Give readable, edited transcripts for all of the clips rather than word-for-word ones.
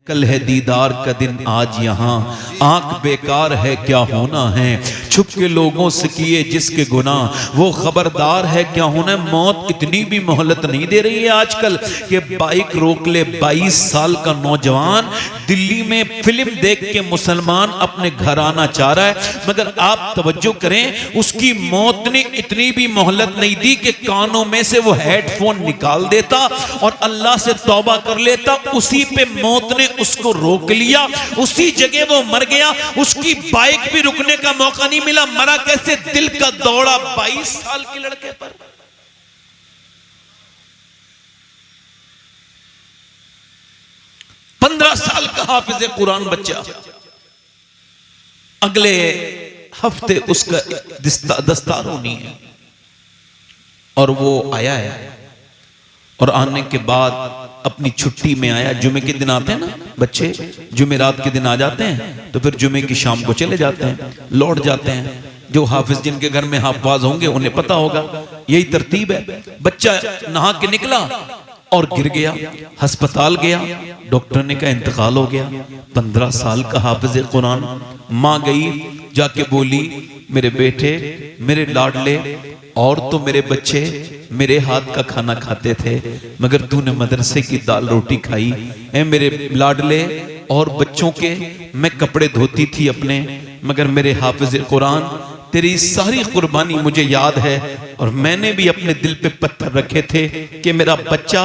कल है दीदार का दिन आज यहाँ, आंख बेकार है क्या होना है, छुप के लोगों से किए जिसके गुनाह वो खबरदार है क्या होना है। मौत इतनी भी मोहलत नहीं दे रही है आजकल कि बाइक रोक ले। 22 साल का नौजवान दिल्ली में फिल्म देख के मुसलमान अपने घर आना चाह रहा है, मगर आप तवज्जो करें उसकी मौत ने इतनी भी मोहलत नहीं दी कि कानों में से वो हेडफोन निकाल देता और अल्लाह से तौबा कर लेता। उसी पे मौत ने उसको रोक लिया, उसी जगह वो मर गया, उसकी बाइक भी रुकने का मौका नहीं मिला। मरा कैसे? दिल का दौड़ा 22 साल के लड़के पर। पंद्रह साल का हाफिज कुरान बच्चा, अगले हफ्ते उसका दस्तार होनी है और वो आया है और आने के बाद अपनी छुट्टी में आया। जुमे के दिन आते हैं ना बच्चे, जुमेरात के दिन आ जाते हैं तो फिर जुमे की शाम को चले जाते हैं, लौट जाते हैं। जो हाफिज जिनके घर में हाफिज होंगे उन्हें पता होगा, यही तरतीब है। बच्चा नहा के निकला और गिर गया, अस्पताल गया, डॉक्टर ने कहा इंतकाल हो गया। 15 साल का हाफिज कुरान। माँ गई जाके बोली मेरे बेटे, मेरे लाडले, और तो मेरे बच्चे मेरे हाथ का खाना खाते थे मगर तूने मदरसे की दाल रोटी खाई। ऐ मेरे लाडले और बच्चों के मैं कपड़े धोती थी अपने, मगर मेरे हाफिज कुरान तेरी सारी कुर्बानी मुझे याद है और मैंने भी अपने दिल पे पत्थर रखे थे कि मेरा बच्चा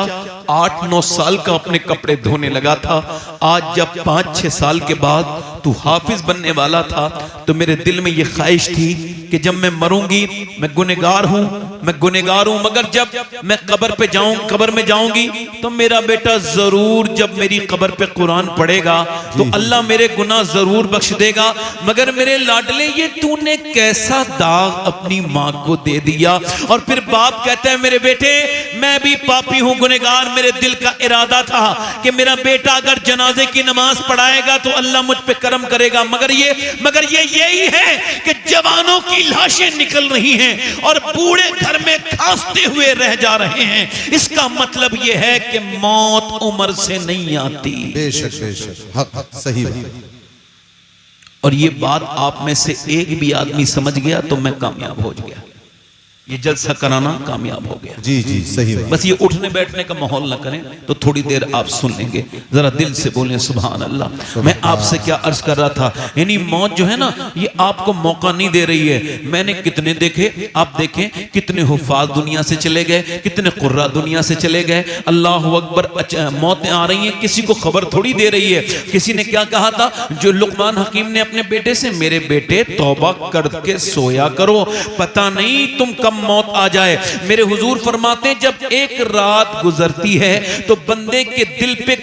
8-9 साल का अपने कपड़े धोने लगा था। आज जब 5-6 साल के बाद तू हाफिज बनने वाला था तो मेरे दिल में ये ख्वाहिश थी कि जब मैं मरूंगी, मैं गुनहगार हूं, मैं गुनहगार हूं, मगर जब मैं कब्र में जाऊंगी तो मेरा बेटा जरूर जब मेरी कब्र पे कुरान पढ़ेगा तो अल्लाह मेरे गुनाह जरूर बख्श देगा। मगर मेरे लाडले ये तूने कैसा दाग अपनी माँ को दे दिया। और फिर बाप कहता है मेरे बेटे मैं भी पापी हूं, गुनहगार। मेरे दिल का इरादा था कि मेरा बेटा अगर जनाजे की नमाज पढ़ाएगा तो अल्लाह मुझ पे करम करेगा, मगर ये यही है कि जवानों की लाशें निकल रही हैं और बूढ़े घर में खांसते हुए रह जा रहे हैं। इसका मतलब यह है कि मौत उम्र से नहीं आती। बेशक बेशक, हक सही बात। और ये बात आप में से एक भी आदमी समझ गया तो मैं कामयाब हो गया। ये जलसा कराना कामयाब हो गया। जी जी सही बात। बस ये उठने बैठने का माहौल ना करें तो थोड़ी देर आप सुन लेंगे, जरा दिल से बोलें सुभान अल्लाह। मैं आपसे क्या अर्ज कर रहा था, यानी मौत जो है ना ये आपको मौका नहीं दे रही है। मैंने कितने देखे, आप देखें कितने हुफाज दुनिया से चले गए, कितने कुर्रा दुनिया से चले गए। अल्लाह अकबर, मौतें आ रही हैं, किसी को खबर थोड़ी दे रही है। किसी ने क्या कहा था, जो लुकमान हकीम ने अपने बेटे से, मेरे बेटे तौबा करके सोया करो, पता नहीं तुम कब मौत आ जाए। मेरे हुजूर फरमाते हैं जब एक रात गुजरती है तो बंदे के दिल पे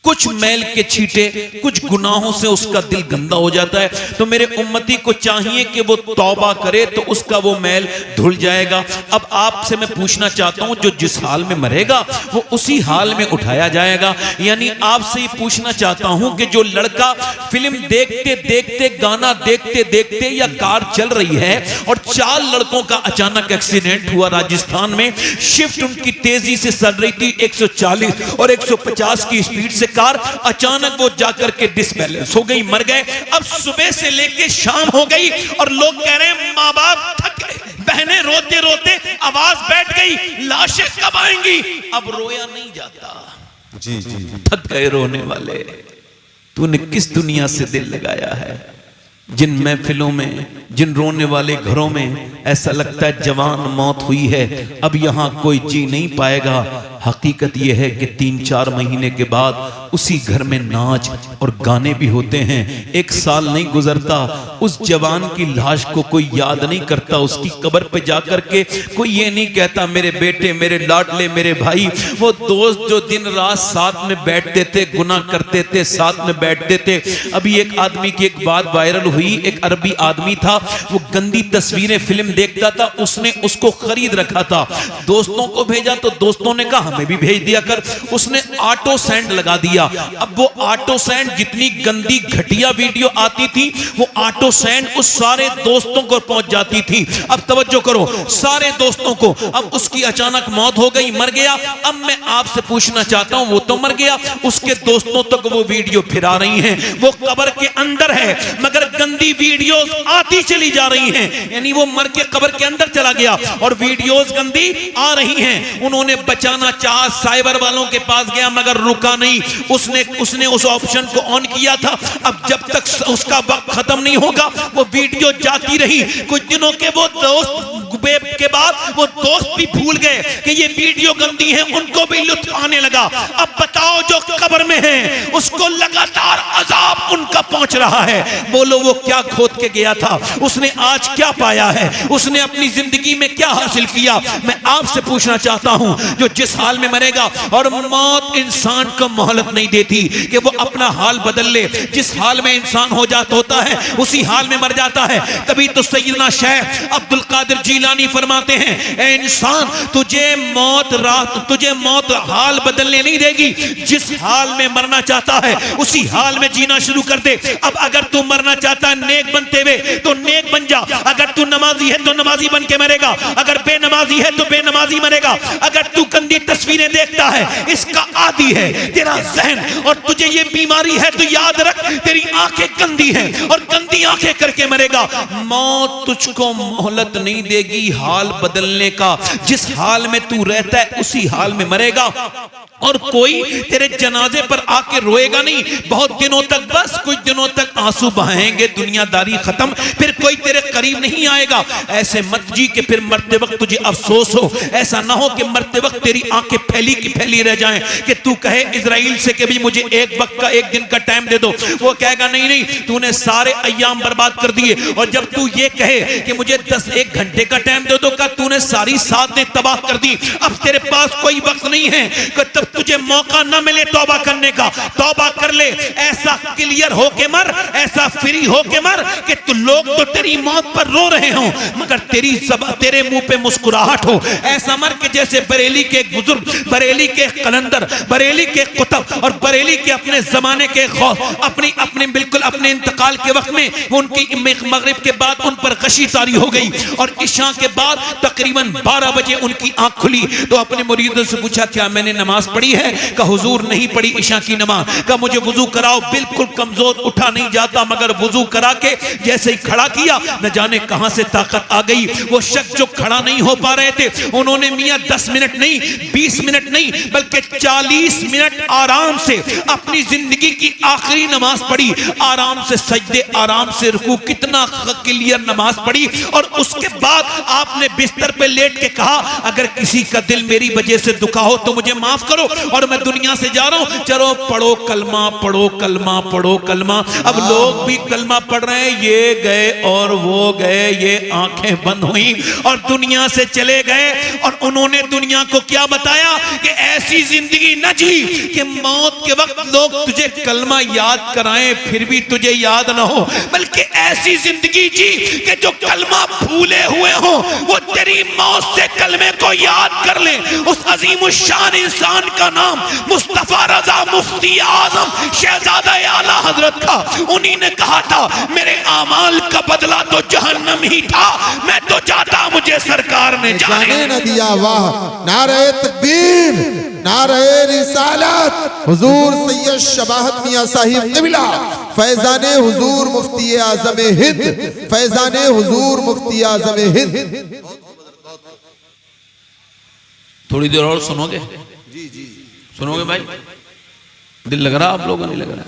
कुछ मैल के छींटे, कुछ गुनाहों से उसका दिल गंदा हो जाता है। तो मेरे उम्मती को चाहिए कि वो तौबा करे तो उसका वो मैल धुल जाएगा। अब आपसे मैं पूछना चाहता हूं, जो जिस हाल में मरेगा वो उसी हाल में उठाया जाएगा। यानी आपसे ही पूछना चाहता हूं कि जो लड़का फिल्म देखते देखते, गाना देखते देखते, या कार चल रही है और 4 लड़कों का अचानक एक्सीडेंट हुआ राजस्थान में, शिफ्ट उनकी तेजी से चल रही थी 140 और 150 की स्पीड से कार, अचानक वो जाकर के डिसबैलेंस हो गई, मर गए। अब सुबह से लेके शाम हो गई और लोग कह रहे हैं माँ बाप थक गए, बहनें रोते रोते आवाज बैठ गई, लाशें कब आएंगी। अब रोया नहीं जाता, जी जी, थक गए रोने वाले। तूने किस दुनिया से दिल लगाया है? जिन महफिलों में, जिन रोने वाले घरों में ऐसा लगता है जवान मौत हुई है, अब यहां कोई जी नहीं पाएगा। हकीकत यह है कि 3-4 महीने के बाद उसी घर में नाच और गाने भी होते हैं। 1 साल नहीं गुजरता, उस जवान की लाश को कोई याद नहीं करता। उसकी कब्र पे जाकर के कोई ये नहीं कहता मेरे बेटे, मेरे लाडले, मेरे भाई, वो दोस्त जो दिन रात साथ में बैठते थे, गुनाह करते थे, साथ में बैठते थे। अभी एक आदमी की एक बात वायरल हुई, एक अरबी आदमी था, वो गंदी तस्वीरें फिल्म देखता था, उसने उसको खरीद रखा था, दोस्तों को भेजा तो दोस्तों ने कहा हमें भी भेज दिया कर। उसने ऑटो सेंड लगा दिया। अब वो ऑटो सेंड जितनी गंदी घटिया वीडियो आती थी वो ऑटो सेंड उस सारे दोस्तों को पहुंच जाती थी। अब तवज्जो करो, सारे दोस्तों को। अब उसकी अचानक मौत हो गई, मर गया। अब मैं आपसे पूछना चाहता हूं, वो तो मर गया, उसके दोस्तों तक वो वीडियो फिरा रही हैं। वो कब्र के अंदर है मगर गंदी वीडियोस आती चली जा रही हैं। यानी वो मर के कब्र के अंदर चला गया और वीडियोस गंदी आ रही हैं। उन्होंने बचाना चाहा, साइबर वालों के पास गया मगर रुका नहीं। उसने उस ऑप्शन को ऑन किया था। अब जब तक उसका वक्त खत्म नहीं होगा वो वीडियो जाती रही। कुछ दिनों के वो दोस्त के बाद वो दोस्त भी भूल गए कि ये वीडियो गंदी है, उनको भी लुत्फ आने लगा। अब बताओ जो कब्र में है उसको लगातार अजाब उनका पहुंच रहा है। बोलो वो क्या खोद के गया था, उसने आज क्या पाया है, उसने अपनी जिंदगी में क्या हासिल किया। मैं आपसे पूछना चाहता हूं, जो जिस हाल में मरेगा, और मौत इंसान को मोहलत नहीं देती कि वो अपना हाल बदल ले। जिस हाल में इंसान हो जाता होता है उसी हाल में मर जाता है। तभी तो सैयदना शेख अब्दुल कादिर जीलानी फरमाते हैं, ए इंसान तुझे मौत हाल बदलने नहीं देगी। जिस हाल में मरना चाहता है उसी हाल में जीना शुरू कर दे। अब अगर तू मरना चाहता है नेक बनते हुए तो नेक बन जा। अगर तू नमाजी है तो नमाजी बन के मरेगा, अगर बेनमाजी है तो बेनमाजी मरेगा। अगर तू गंदी तस्वीरें देखता है, इसका आदी है तेरा जहन, और तुझे ये बीमारी है तो याद रख तेरी आंखें गंदी हैं और गंदी आंखें करके मरेगा। मौत तुझको मोहलत नहीं देगी हाल बदलने का। जिस हाल में तू रहता है उसी हाल में मरेगा। और कोई तेरे जनाजे पर आके रोएगा नहीं। बहुत दिनों तक, बस कुछ दिनों तक आंसू बहाएंगे, दुनियादारी खत्म, फिर कोई तेरे करीब नहीं आएगा। ऐसे मत जी कि फिर मरते वक्त तुझे अफसोस हो। ऐसा ना हो कि मरते वक्त तेरी आंखें फैली की फैली रह जाएं कि तू कहे इजराइल से कि भी मुझे एक वक्त का, एक दिन का टाइम दे दो। वो कहेगा नहीं नहीं, तूने सारे अय्याम बर्बाद कर दिए। और जब तू ये कहे कि मुझे 1 घंटे का टाइम दे दो, का तूने सारी साधनें तबाह कर दी। अब तेरे पास कोई वक्त नहीं है कि तब तुझे मौका ना मिले तौबा करने का। तौबा कर ले, ऐसा क्लियर होके मर, ऐसा फ्री होके मर कि तू लोग तो तेरी मौत पर रो रहे हो मगर तेरे मुंह पे मुस्कुराहट हो। ऐसा मर कि जैसे बरेली के बुजुर्ग, बरेली के कलंदर, बरेली के कुतुब और बरेली के अपने जमाने के खौफ अपने बिल्कुल अपने इंतकाल के वक्त में उनकी मगरिब के बाद उन पर गशी तारी हो गई और इशा के बाद तकरीबन 12 बजे उनकी आंख खुली। तो अपने मुरीदों से पूछा, क्या मैंने नमाज पढ़ी है? का हुजूर नहीं पढ़ी इशा की नमाज। का मुझे वुजू कराओ। बिल्कुल कमजोर, उठा नहीं जाता, मगर वुजू करा के जैसे ही खड़ा किया, न जाने कहां से ताकत आ गई। वो शख्स जो खड़ा नहीं हो पा रहे थे, उन्होंने मियां 10 मिनट नहीं, 20 मिनट नहीं, बल्कि 40 मिनट आराम से अपनी जिंदगी की आखिरी नमाज पढ़ी। आराम से सजदे, आराम से रुकू, कितना क्लियर नमाज पढ़ी। और उसके बाद आपने बिस्तर पे लेट के कहा, अगर किसी का दिल मेरी वजह से दुखा हो तो मुझे माफ करो और मैं दुनिया से जा रहा हूं। चलो पढ़ो कलमा, पढ़ो कलमा, पढ़ो कलमा। अब लोग भी कलमा पढ़ रहे हैं। ये गए और वो गए, ये आंखें बंद हुई और दुनिया से चले गए। और उन्होंने दुनिया को क्या बताया कि ऐसी जिंदगी न जी कि मौत के वक्त लोग तुझे कलमा याद कराएं फिर भी तुझे याद ना हो, बल्कि ऐसी जिंदगी जी कि जो कलमा भूले हुए हो वो तेरी मौत से कलमे को याद कर ले। उस अजीम शान इंसान का नाम मुस्तफा रजा मुफ्ती आजम शहजादा आला हजरत था। उन्हीं ने कहा था, मेरे आमाल का बदला तो जहन्नम ही था, मैं तो जाता मुझे सरकार ने जाने न दिया। वाह, नारे तकबीर, नारे रिसालत। हुजूर सैयद शबाहत मियां साहिब क़िबला, फैजाने हुजूर मुफ्ती आज़म हिंद, फैजाने हुजूर मुफ्ती आज़म हिंद। थोड़ी देर और सुनोगे? जी जी सुनोगे भाई? दिल लग रहा आप लोगों ने? लग रहा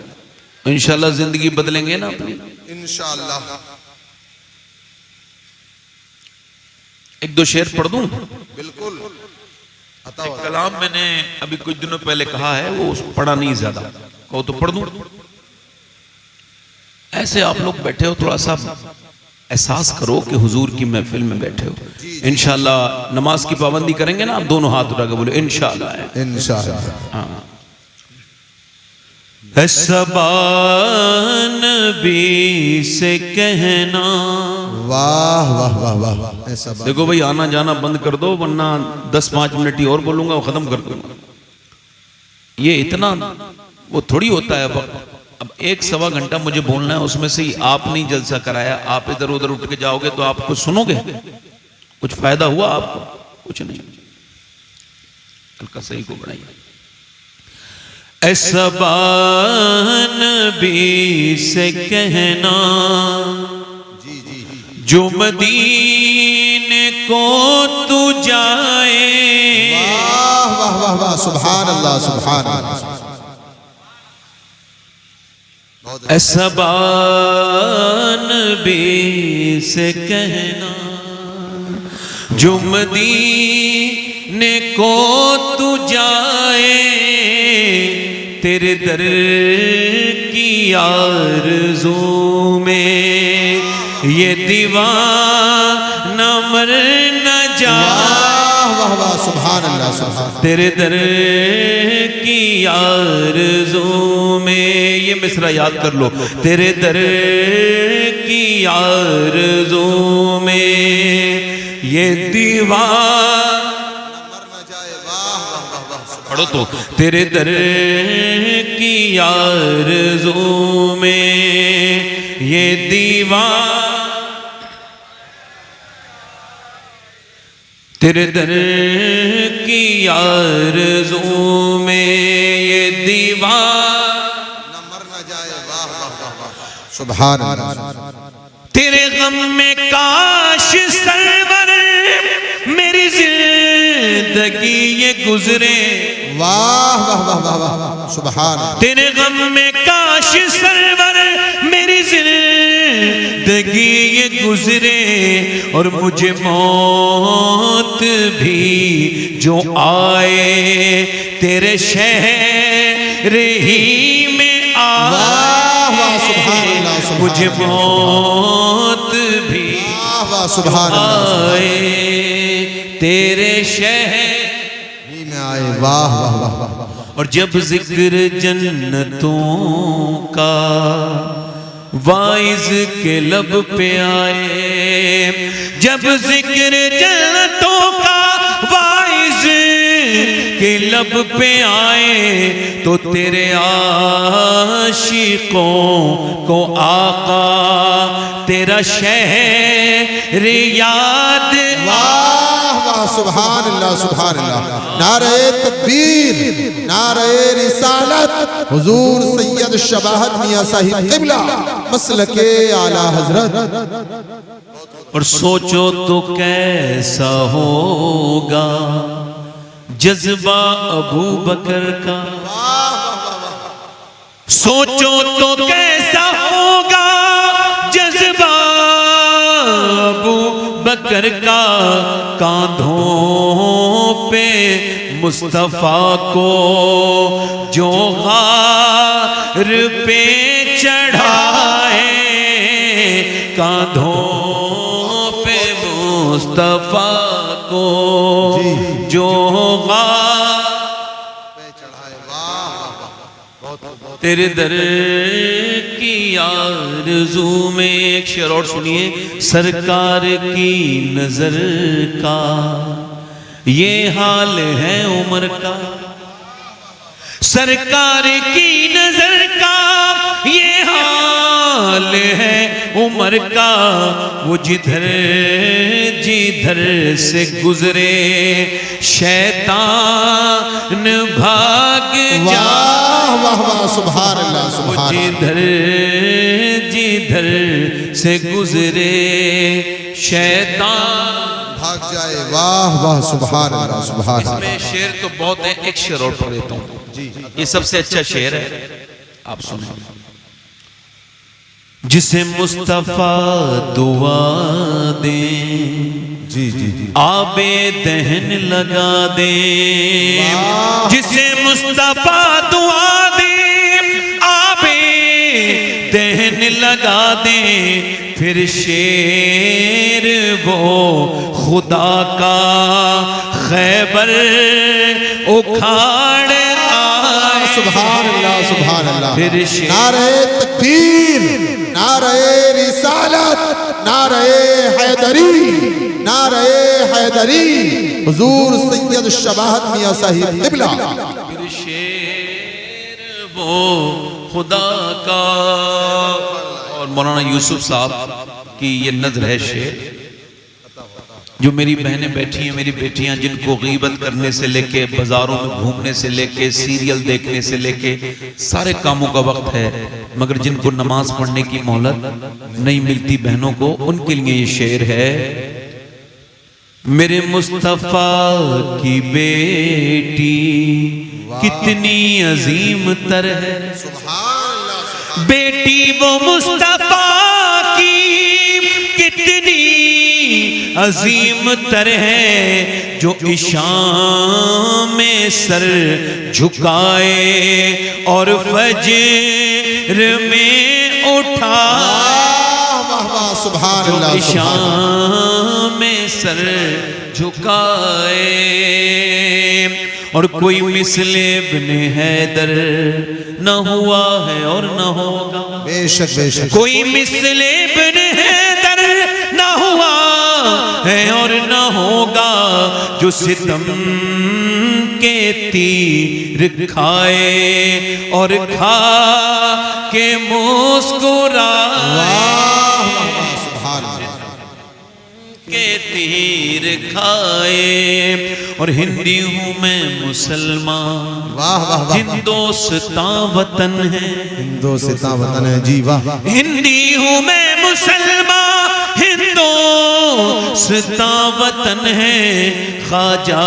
इंशाल्लाह जिंदगी बदलेंगे ना अपनी, इंशाल्लाह। एक दो शेर पढ़ दूं? बिल्कुल। एक कलाम मैंने अभी कुछ दिनों पहले कहा है, वो पढ़ा नहीं ज्यादा, कहो तो पढ़ दूं? ऐसे आप लोग बैठे हो, थोड़ा सा एहसास करो कि हुजूर की महफिल में बैठे हो। इंशाल्लाह नमाज की पाबंदी करेंगे ना आप? दोनों हाथ उठा के बोलो इंशाल्लाह। इंशाल्लाह। हाँ। सबा नबी से कहना वाह वाह वाह वाह। ऐसा बात। देखो भाई, आना जाना बंद कर दो, वरना 10-5 मिनट ही और बोलूंगा, वो खत्म कर दूंगा। ये इतना वो थोड़ी होता है। अब 1-1.25 घंटा मुझे बोलना है, उसमें से ही आप नहीं जलसा कराया, आप इधर उधर उठ के जाओगे तो आप कुछ सुनोगे? कुछ फायदा हुआ आपको? कुछ नहीं। हल्का सही को बढ़ाइए। ऐसा नबी से कहना जो मदीने को तू जाए। वाह वाह वाह वाह, सुभान अल्लाह सुभान अल्लाह। ऐसा नबी से कहना जो मदीने को तू जाए, तेरे दर की आरज़ू में ये दीवाना मर न जाए। वाह वाह, सुभान अल्लाह सुभान। तेरे दर की आरज़ू में, ये मिसरा याद कर लो, तेरे दर की आरज़ू में ये दीवाना मर न जाए। पढ़ो तो, तेरे दर की आरज़ू में ये दीवाना, तेरे दर की आरज़ू में ये दीवाना मर न जाए। वाह वाह वाह, सुभान अल्लाह। तेरे गम में काश सरवर मेरी जिंदगी ये गुजरे। वाह वाह वाह वाह वाह, सुभान। तेरे गम में काश सरवर मेरी जिंदगी ये गुजरे, और मुझे मौत भी जो आए तेरे शहर ही में आए। वाह वाह, सुभान अल्लाह सुभान। मुझे मौत भी वाह वाह, सुभान अल्लाह आए तेरे शहर में आए। वाह वाह वाह वाह। और जब जिक्र जन्नतों का वाइज के लब पे आए, जब जिक्र जन्नतों का वाइज के लब पे आए, तो तेरे आशिकों को आका तेरा शहर याद। वाह वाह, सुभान अल्लाह सुभान अल्लाह। नारे तकबीर, नारे रिसालत, हुजूर सैयद शबाहत मियां साहिब क़िबला मसलके आला हजरत। और सोचो तो कैसा होगा जज्बा अबू बकर का, सोचो तो कैसा होगा जज्बा अबू बकर का, कांधों पे मुस्तफा को जो गार पे चढ़ाए, कांधों पे मुस्तफा को जो गार पे चढ़ाए। तेरे दर की आरज़ू में। एक शेर और सुनिए। सरकार की नजर का ये हाल है उमर का, सरकार की नजर का ये हाल है उमर का, वो जिधर जिधर से गुजरे शैतान भाग जाए। वाह वाह, सुभान अल्लाह सुभान। जिधर जिधर से गुजरे शैतान भाग जाए। वाह वाह, सुभान अल्लाह सुभान। इसमें शेर तो बहुत है, एक शेर और पढ़ देता हूँ, ये सबसे अच्छा शेर है, आप सुनो। जिसे मुस्तफा दुआ दे जी जी जी, आबे दहन लगा दे, जिसे मुस्तफा दुआ दे आबे दहन लगा दे, फिर शेर वो खुदा का खैबर उखाड़ आए। सुभान अल्लाह सुभान अल्लाह। फिर नारे तकबीर, नारे रिसालत, नारे हैदरी, नारे हैदरी, हुजूर सैयद शबाहत मियां साहिब क़िबला। फिर शेर वो खुदा का। और मौलाना यूसुफ साहब की ये नज़र है शेर। जो मेरी बहनें बैठी हैं, मेरी बेटियां, जिनको गीबत करने से लेके, बाजारों में घूमने से लेके, सीरियल देखने से लेके सारे कामों का वक्त है, मगर जिनको नमाज पढ़ने की मोहलत नहीं मिलती बहनों को, उनके लिए ये शेर है। मेरे मुस्तफा की बेटी कितनी अजीम तर है, बेटी वो मुस्तफा की कितनी अजीम तर है, जो इशाम में सर झुकाए और फज्र में उठा, सुभान जो अल्लाह, इशाम में सर झुकाए। और कोई मिसले इब्ने हैदर न हुआ है और न होगा, बेशक बेशक, कोई मिसले इब्ने हैदर न हुआ है और न होगा, जो सितम के तीर खाए और खा के मुस्कुराए, के तीर खाए। और हिंदी हूँ मैं मुसलमान, वाह वाह वाह, हिंदोस्तां वतन है, हिंदोस्तां वतन है जी, वाह। हिंदी हूँ मैं मुसलमान, हिंदोस्तां वतन है, ख्वाजा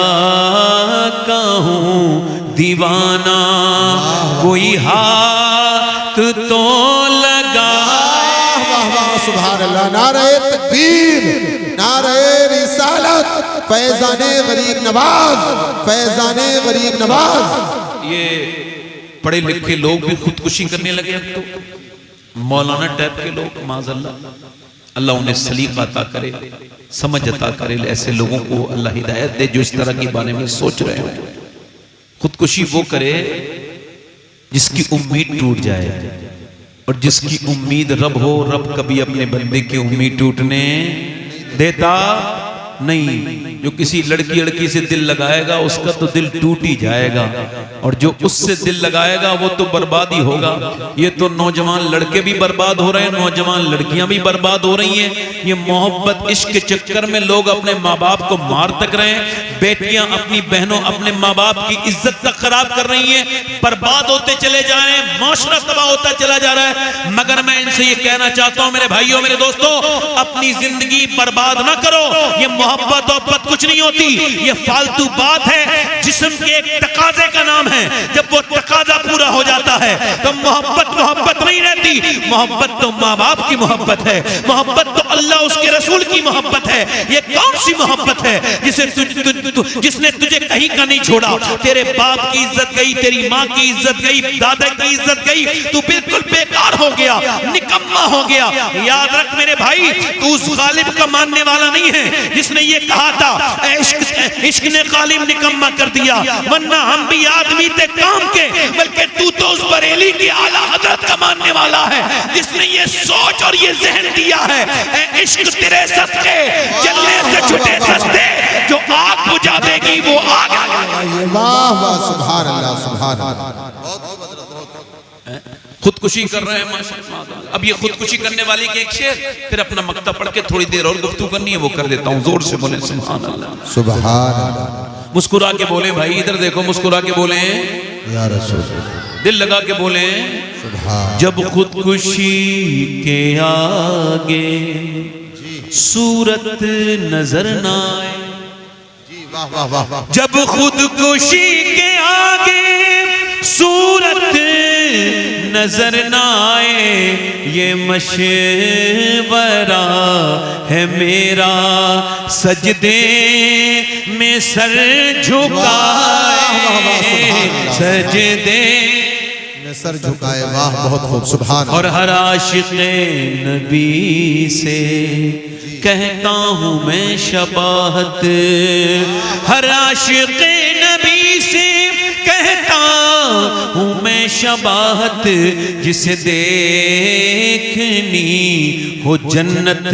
का हूँ दीवाना, कोई हाथ तो लगा। सुभान अल्लाह, नारे तकबीर, नारे रिसालत, फैजाने गरीब नवाज, फैजाने गरीब नवाज। ये पढ़े लिखे लोग भी खुदकुशी करने लगे अब तो, मौलाना टाइप के लोग, माज़अल्लाह, अल्लाह उन्हें सलीका अता करे, समझ अता करे। ऐसे लोगों को अल्लाह हिदायत दे जो इस तरह के बारे में सोच रहे हो। खुदकुशी वो करे जिसकी उम्मीद टूट जाए, और जिसकी उम्मीद रब हो, रब कभी अपने बंदे की उम्मीद टूटने देता नहीं। जो किसी लड़की से दिल लगाएगा उसका तो दिल टूट ही जाएगा, और जो उससे दिल लगाएगा वो तो बर्बादी होगा। ये तो नौजवान लड़के भी बर्बाद हो रहे हैं, नौजवान लड़कियां भी बर्बाद हो रही हैं। ये मोहब्बत इश्क के चक्कर में लोग अपने माँ बाप को मार तक रहे हैं, बेटियां अपनी बहनों, अपने माँ बाप की इज्जत तक खराब कर रही हैं, बर्बाद होते चले जा रहे हैं, माशरा तबाह होता चला जा रहा है। मगर मैं इनसे ये कहना चाहता हूं, मेरे भाइयों, मेरे दोस्तों, अपनी जिंदगी बर्बाद ना करो। ये मोहब्बत और कुछ नहीं होती, ये फालतू बात है, जिस्म के एक तकाजे का नाम है। जब वो तकाजा पूरा हो जाता है तो मोहब्बत मोहब्बत नहीं रहती। मोहब्बत तो माँ बाप की मोहब्बत है, मोहब्बत तो अल्लाह उसके रसूल की मोहब्बत है। ये कौन सी मोहब्बत है जिसने तुझे कहीं का नहीं छोड़ा? तेरे बाप की इज्जत गई, तेरी माँ की इज्जत गई, दादा की इज्जत गई, तू बिल्कुल बेकार हो गया, निकम्मा हो गया। याद रख मेरे भाई, तू उस गालिब का मानने वाला नहीं है जिसने ये कहा था इश्क ने गालिब निकम्मा कर दिया, वरना हम भी आदमी थे काम के। बल्कि तू तो उस बरेली की आला हजरत का मानने वाला है जिसने ये सोच और ये जहन दिया है, इश्क तेरे सस्ते जलने से छुटे सस्ते, जो आग बुझा देगी वो आग। वाह वाह, सुभान अल्लाह, सुभान अल्लाह। खुदकुशी कर रहे हैं माशाअल्लाह। अब ये खुदकुशी करने वाली के एक शेर, फिर अपना मक्ता पढ़ के थोड़ी देर और गुफ्तगू करनी है, वो कर देता हूँ। जोर से बोले सुभान अल्लाह, सुभान अल्लाह। मुस्कुरा के बोले भाई, इधर देखो, मुस्कुरा के बोले, या रसूल, दिल लगा के बोले। जब खुदकुशी के आगे सूरत नजर ना आए, वाह वाह वाह, जब खुदकुशी के आगे सूरत नजर ना आए, ये मशवरा है मेरा, सजदे में सर झुकाए, सजदे में सर झुकाए। वाह, बहुत खूब, सुभान। और हर आशिक़ नबी से कहता हूँ मैं शबाहत, हर आशिक़ नबी से कहता हूँ मैं शबाहत जिसे देखनी हो जन्नत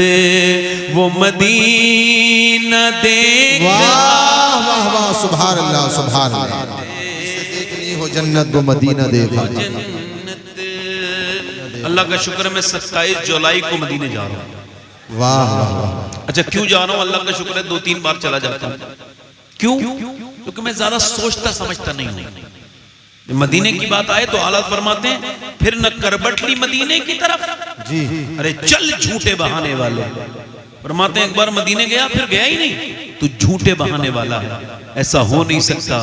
वो मदीना देख। वाह वाह वाह, सुभान अल्लाह सुभान अल्लाह। जिसे देखनी हो जन्नत वो मदीना देखा। अल्लाह का शुक्र मैं 27 जुलाई को मदीने जा रहा हूँ। वाह वाह वाह। अच्छा क्यों जा रहा हूँ? अल्लाह का शुक्र है 2-3 बार चला जाता हूँ। क्यों? क्योंकि मैं ज्यादा सोचता समझता नहीं हूँ। मदीने की बात आए तो आला फरमाते हैं फिर न करबटली मदीने की तरफ जी। अरे चल झूठे बहाने वाले। फरमाते हैं एक बार मदीने गया फिर गया ही नहीं, तू झूठे बहाने वाला है। ऐसा हो नहीं सकता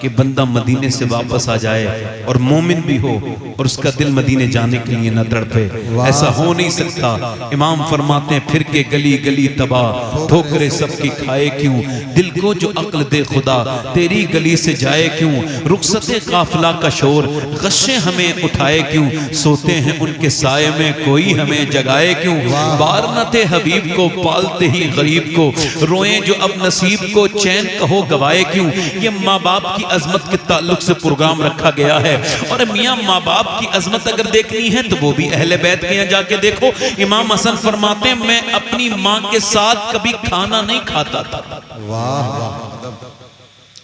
कि बंदा मदीने से वापस आ जाए और मोमिन भी हो और उसका दिल मदीने जाने के लिए न तड़पे। ऐसा हो नहीं सकता। इमाम फरमाते हैं फिर के गली गली तबाह ठोकरे सबकी खाए क्यों, दिल को जो अक्ल दे खुदा तेरी गली से जाए क्यों, रुखसते काफिला का शोर गश्शे हमें उठाए क्यों, सोते हैं उनके साये में कोई हमें जगाए क्यों, बार न थे हबीब को पालते ही गरीब को, रोए जो अब नसीब को चैन कहो गवाए क्यों। ये माँ बाप की अजमत के ताल्लुक से प्रोग्राम रखा गया है। और मियाँ माँ बाप की अजमत अगर देखनी है तो वो भी अहले बैत के यहाँ जाके देखो। इमाम हसन फरमाते हैं मैं अपनी माँ के साथ कभी खाना नहीं खाता था। वाह वाह।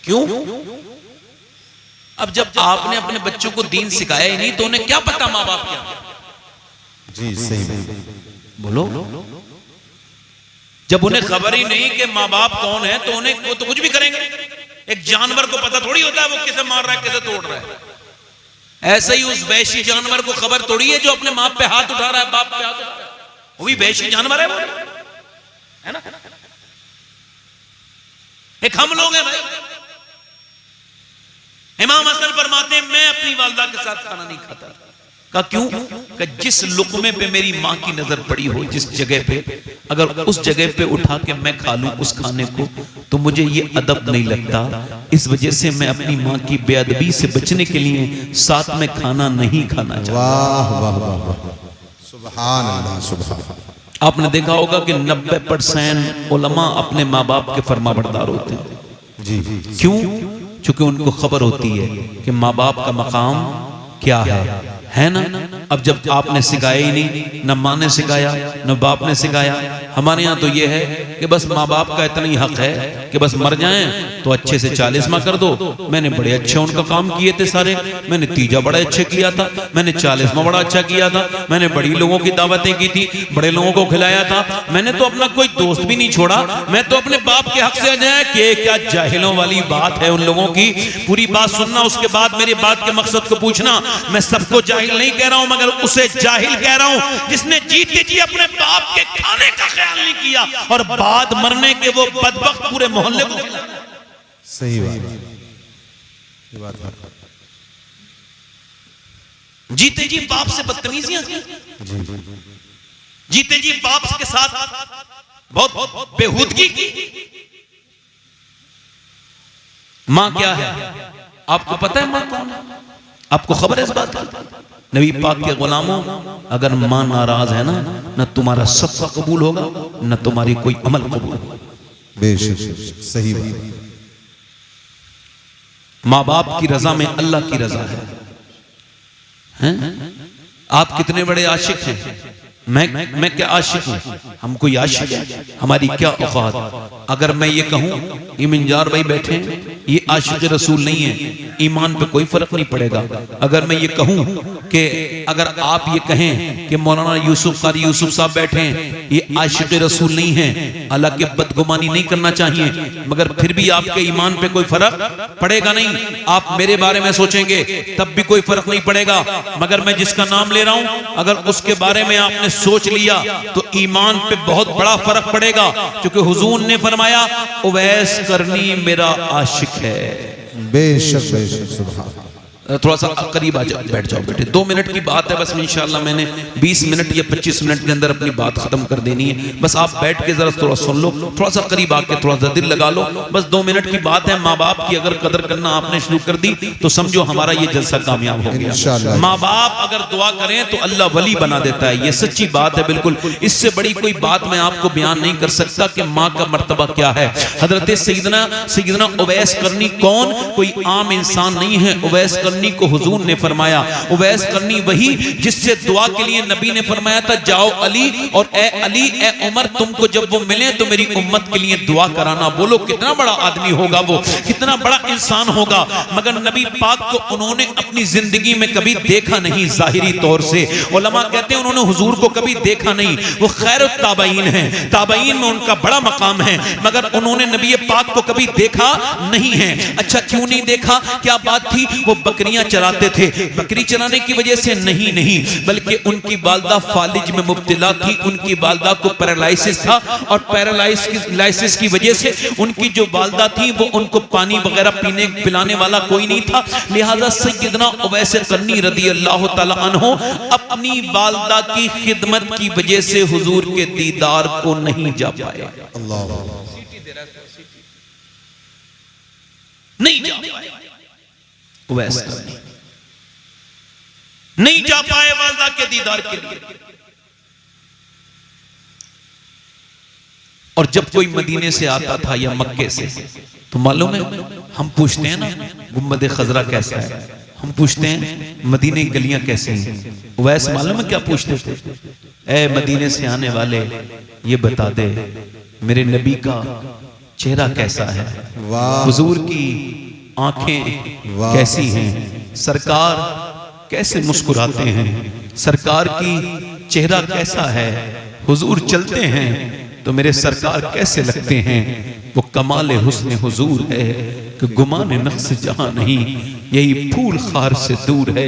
क्यों? अब जब आपने अपने बच्चों को दीन सिखाया ही नहीं तो उन्हें क्या पता माँ बाप क्या? जी सही बोलो। जब उन्हें खबर ही नहीं कि माँ बाप कौन है तो उन्हें वो तो कुछ भी करेंगे। एक जानवर को पता थोड़ी होता है वो किसे मार रहा है किसे तोड़ रहा है। ऐसे ही उस वैशी जानवर को खबर थोड़ी है जो अपने माँ पे हाथ उठा रहा है, बाप पे हाथ उठा रहा है। वो भी वैशी जानवर है वो, है ना? एक हम लोग हैं भाई। इमाम हसन फरमाते हैं मैं अपनी वालदा के साथ खाना नहीं खाता। का क्यों? कि जिस लुक़मे पे मेरी माँ की नजर पड़ी हो, जिस जगह पे अगर उस जगह पे उठा के मैं खा लूं उस खाने को तो मुझे ये अदब नहीं लगता। इस वजह से मैं अपनी माँ की बेअदबी से बचने के लिए साथ में खाना नहीं खाना चाहता। वाह वाह वाह वाह, सुभान अल्लाह सुभान। आपने देखा होगा कि 90% उलमा अपने माँ बाप के फरमाबरदार होते हैं। जी। क्यों? क्योंकि उनको खबर होती है कि माँ बाप का मकाम क्या है ना? अब जब आपने सिखाया ही नहीं, न माँ ने सिखाया न बाप ने सिखाया। हमारे यहाँ तो ये है कि बस माँ बाप का इतना ही हक है कि बस मर जाएं तो अच्छे से 40वां कर दो। मैंने बड़े अच्छे उनका काम किए थे सारे, मैंने तीजा बड़े अच्छे किया था, मैंने 40वां बड़ा अच्छा किया था, मैंने बड़ी लोगों की दावतें की थी, बड़े लोगों को खिलाया था, मैंने तो अपना कोई दोस्त भी नहीं छोड़ा। मैं तो अपने बाप के हक से अजय कि क्या जाहिलों वाली बात है उन लोगों की। पूरी बात सुनना, उसके बाद मेरी बात के मकसद को पूछना। मैं सबको जाहिल नहीं कह रहा हूं मगर उसे जाहिल कह रहा हूं जिसने जीते जी अपने बाप के खाने का ख्याल नहीं किया और बाद मरने के वो बदबख्त पूरे मोहल्ले को खिलाया। सही बात है। जीते जी बाप से बदतमीजियां की, जीते जी बाप के साथ बहुत बेहूदगी की। मां क्या है आपको पता है? मां कौन है आपको खबर है इस बात की? नबी पाक के गुलामों, अगर मां नाराज है ना, न तुम्हारा सदका कबूल होगा न तुम्हारी कोई अमल कबूल होगा। बेशक सही बात। माँ बाप की रजा में अल्लाह की रजा है। आप कितने बड़े आशिक हैं? मैं क्या आशिक हूं? हम कोई आशिक है? हमारी क्या औकात? अगर मैं ये कहूं, ये मिंजार भाई बैठे हैं, ये आशिक रसूल नहीं है, ईमान पे कोई फर्क नहीं पड़ेगा। अगर मैं ये कहूं कि अगर आप ये कहें कि मौलाना यूसुफ कारी यूसुफ साहब बैठे हैं, ये आशिक रसूल नहीं है, हालांकि बदगुमानी नहीं करना चाहिए, मगर फिर भी आपके ईमान पे कोई फर्क पड़ेगा नहीं। आप मेरे बारे में सोचेंगे तब भी कोई फर्क नहीं पड़ेगा, मगर मैं जिसका नाम ले रहा हूं अगर उसके बारे में आपने सोच लिया तो ईमान पे बहुत बड़ा फर्क पड़ेगा। क्योंकि हुजूर ने फरमाया उवैस करनी मेरा आशिक है। बेशक बेशक सुभान। थोड़ा सा करीब आ जाओ, बैठ जाओ बेटे, 2 मिनट की बात है बस, इंशाल्लाह मैंने 20 मिनट या 25 मिनट के अंदर अपनी बात खत्म कर देनी है। बस आप बैठ के जरा थोड़ा सुन लो, थोड़ा सा करीब आके थोड़ा सा दिल लगा लो, बस 2 मिनट की बात है। माँ बाप की अगर कदर करना आपने शुरू कर दी तो समझो हमारा ये जलसा कामयाब हो गया। माँ बाप अगर दुआ करें तो अल्लाह वली बना देता है, ये सच्ची बात है बिल्कुल। इससे बड़ी कोई बात मैं आपको बयान नहीं कर सकता कि माँ का मर्तबा क्या है। हजरत सैयदना उवैस करनी कौन, कोई आम इंसान नहीं है। उवैस करनी को हुजूर ने फरमाया, उवैस करनी वही जिससे दुआ के लिए नबी ने फरमाया था जाओ अली और ए अली ए उमर तुमको जब वो मिले तो मेरी उम्मत के लिए दुआ कराना। बोलो कितना बड़ा आदमी होगा वो, कितना बड़ा इंसान होगा, मगर नबी पाक को उन्होंने अपनी जिंदगी में कभी देखा नहीं। जाहिरी तौर से उलमा कहते हैं उन्होंने हुजूर को कभी देखा नहीं। वो खैरुत ताबईन हैं, ताबईन में उनका बड़ा मकाम है, मगर उन्होंने नबी पाक को कभी देखा नहीं है। अच्छा क्यों नहीं देखा, क्या बात थी? वो बकरियां चराते थे, बकरी चराने की वजह से नहीं बल्कि उनकी वालदा फालिज में मुब्तला थी, उनकी वालदा को पैरालाइसिस था और पैरालाइसिस की वजह से उनकी जो वालदा थी वो उनको पानी वगैरह पीने पिलाने वाला कोई नहीं था। लिहाजा सैयदना उवैस करनी रदी अल्लाह ताला अन्हु अपनी वालदा की खिदमत की वजह से हुजूर के दीदार को नहीं जा पाए, नहीं जा पाए। उवैस करनी नहीं जा पाए वालदा के दीदार के लिए। और जब कोई मदीने से आता था या मक्के से तो मालूम है हम पूछते हैं ना गुम्बद खजरा कैसा है, हम पूछते हैं मदीने की गलियां कैसी हैं। वैसे मालूम है क्या पूछते थे? ए मदीने से आने वाले ये बता दे मेरे नबी का चेहरा कैसा है, हुजूर की आंखें कैसी हैं, सरकार कैसे मुस्कुराते हैं, सरकार की चेहरा कैसा है, हुजूर चलते हैं तो मेरे सरकार कैसे लगते हैं। वो कमाल हुस्न हुजूर है कि गुमान नफ्स जहां नहीं, यही फूल खार से दूर है,